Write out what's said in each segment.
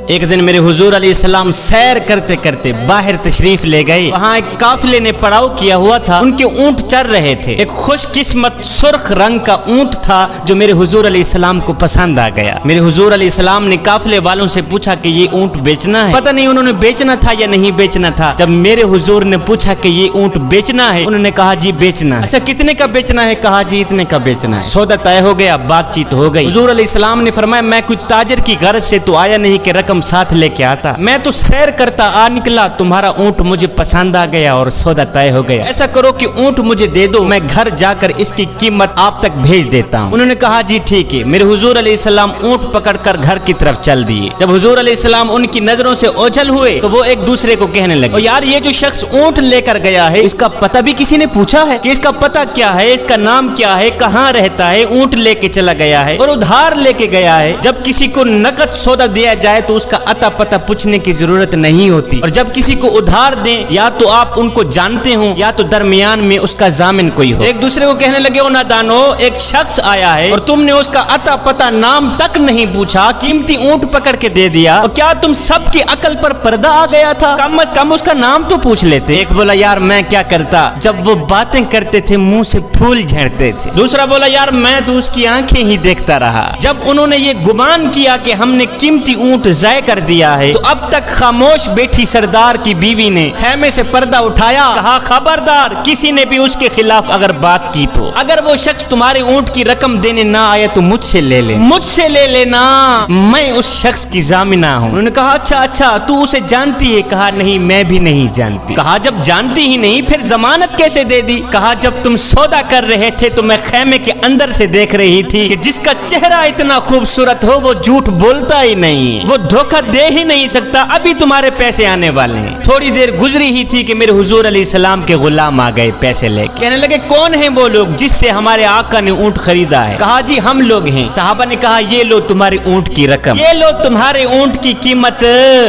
ایک دن میرے حضور علیہ السلام سیر کرتے کرتے باہر تشریف لے گئے. وہاں ایک قافلے نے پڑاؤ کیا ہوا تھا. ان کے اونٹ چر رہے تھے. ایک خوش قسمت سرخ رنگ کا اونٹ تھا جو میرے حضور علیہ السلام کو پسند آ گیا. میرے حضور علیہ السلام نے قافلے والوں سے پوچھا کہ یہ اونٹ بیچنا ہے. پتہ نہیں انہوں نے بیچنا تھا یا نہیں بیچنا تھا. جب میرے حضور نے پوچھا کہ یہ اونٹ بیچنا ہے, انہوں نے کہا جی بیچنا ہے. اچھا کتنے کا بیچنا ہے؟ کہا جی اتنے کا بیچنا ہے. سودا طے ہو گیا, بات چیت ہو گئی. حضور علیہ السلام نے فرمایا میں کوئی تاجر کی غرض سے تو آیا نہیں کہ رقم ساتھ لے کے آتا, میں تو سیر کرتا آ نکلا, تمہارا اونٹ مجھے پسند آ گیا اور سودا طے ہو گیا. ایسا کرو کہ اونٹ مجھے دے دو, میں گھر جا کر اس کی قیمت آپ تک بھیج دیتا ہوں. انہوں نے کہا جی ٹھیک ہے. میرے حضور علیہ السلام اونٹ پکڑ کر گھر کی طرف چل دیے. جب حضور علیہ السلام ان کی نظروں سے اوجھل ہوئے تو وہ ایک دوسرے کو کہنے لگے, یار یہ جو شخص اونٹ لے کر گیا ہے اس کا پتہ بھی کسی نے پوچھا ہے کہ اس کا پتہ کیا ہے, اس کا نام کیا ہے, کہاں رہتا ہے؟ اونٹ لے کے چلا گیا ہے اور ادھار لے کے گیا ہے. جب کسی کو نقد سودا دیا جائے تو اس کا اتا پتہ پوچھنے کی ضرورت نہیں ہوتی, اور جب کسی کو ادھار دیں یا تو آپ ان کو جانتے ہوں یا تو درمیان میں اس کا ضامن کوئی ہو. ایک دوسرے کو کہنے لگے او نادانو, ایک شخص آیا ہے اور تم نے اس کا اتا پتہ نام تک نہیں پوچھا, قیمتی اونٹ پکڑ کے دے دیا, اور کیا تم سب کی عقل پر پردہ آ گیا تھا؟ کم از کم اس کا نام تو پوچھ لیتے. ایک بولا یار میں کیا کرتا, جب وہ باتیں کرتے تھے منہ سے پھول جھڑتے تھے. دوسرا بولا یار میں تو اس کی آنکھیں ہی دیکھتا رہا. جب انہوں نے یہ گمان کیا کہ ہم نے قیمتی اونٹ ضائع کر دیا ہے تو اب تک خاموش بیٹھی سردار کی بیوی نے خیمے سے پردہ اٹھایا, کہا خبردار کسی نے بھی اس کے خلاف اگر بات کی تو اگر وہ شخص تمہارے اونٹ کی رقم دینے نہ آئے تو مجھ سے لے لے, مجھ سے لے لینا, میں اس شخص کی ضامنہ ہوں. انہوں نے کہا اچھا تو اسے جانتی ہے؟ کہا نہیں میں بھی نہیں جانتی. کہا جب جانتی ہی نہیں پھر ضمانت کیسے دے دی؟ کہا جب تم سودا کر رہے تھے تو میں خیمے کے اندر سے دیکھ رہی تھی کہ جس کا چہرہ اتنا خوبصورت ہو وہ جھوٹ بولتا ہی نہیں, وہ دھوکہ دے ہی نہیں سکتا. ابھی تمہارے پیسے آنے والے ہیں. تھوڑی دیر گزری ہی تھی کہ میرے حضور علیہ السلام کے غلام آ گئے پیسے لے کے. کہنے لگے کون ہیں وہ لوگ جس سے ہمارے آقا نے اونٹ خریدا ہے؟ کہا جی ہم لوگ ہیں. صحابہ نے کہا یہ لو تمہاری اونٹ کی رقم, یہ لو تمہارے اونٹ کی قیمت.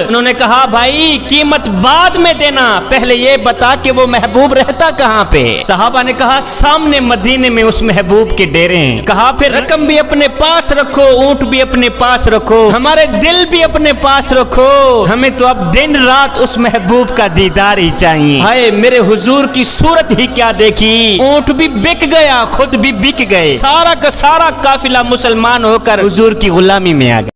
انہوں نے کہا بھائی قیمت بعد میں دینا, پہلے یہ بتا کہ وہ محبوب رہتا کہاں پہ؟ صحابہ نے کہا سامنے مدینے میں اس محبوب کے ڈیرے ہیں. کہا پھر رقم بھی اپنے پاس رکھو, اونٹ بھی اپنے پاس رکھو, ہمارے دل بھی اپنے پاس رکھو, ہمیں تو اب دن رات اس محبوب کا دیدار ہی چاہیے. ہائے میرے حضور کی صورت ہی کیا دیکھی, اونٹ بھی بک گیا, خود بھی بک گئے, سارا کا سارا قافلہ مسلمان ہو کر حضور کی غلامی میں آ گیا.